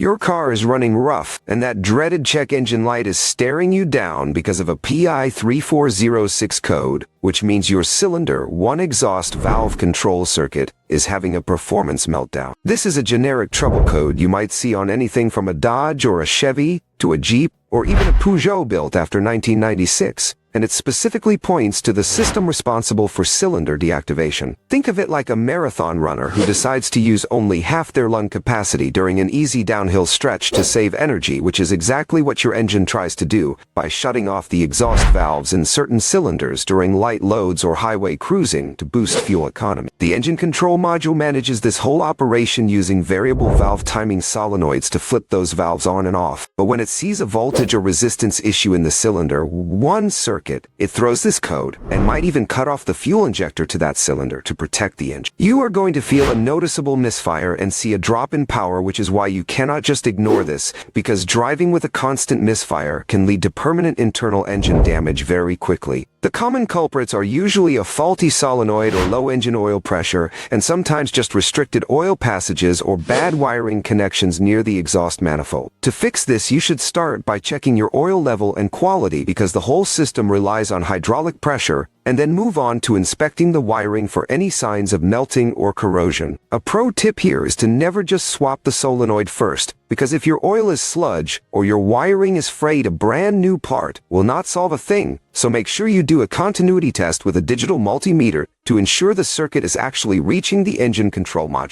Your car is running rough, and that dreaded check engine light is staring you down because of a P3406 code, which means your cylinder 1 exhaust valve control circuit is having a performance meltdown. This is a generic trouble code you might see on anything from a Dodge or a Chevy to a Jeep or even a Peugeot built after 1996. And it specifically points to the system responsible for cylinder deactivation. Think of it like a marathon runner who decides to use only half their lung capacity during an easy downhill stretch to save energy, which is exactly what your engine tries to do by shutting off the exhaust valves in certain cylinders during light loads or highway cruising to boost fuel economy. The engine control module manages this whole operation using variable valve timing solenoids to flip those valves on and off. But when it sees a voltage or resistance issue in the cylinder, one circuit, it throws this code and might even cut off the fuel injector to that cylinder to protect the engine. You are going to feel a noticeable misfire and see a drop in power, which is why you cannot just ignore this, because driving with a constant misfire can lead to permanent internal engine damage very quickly. The common culprits are usually a faulty solenoid or low engine oil pressure, and sometimes just restricted oil passages or bad wiring connections near the exhaust manifold. To fix this, you should start by checking your oil level and quality, because the whole system relies on hydraulic pressure, and then move on to inspecting the wiring for any signs of melting or corrosion. A pro tip here is to never just swap the solenoid first, because if your oil is sludge or your wiring is frayed, a brand new part will not solve a thing. So make sure you do a continuity test with a digital multimeter to ensure the circuit is actually reaching the engine control module.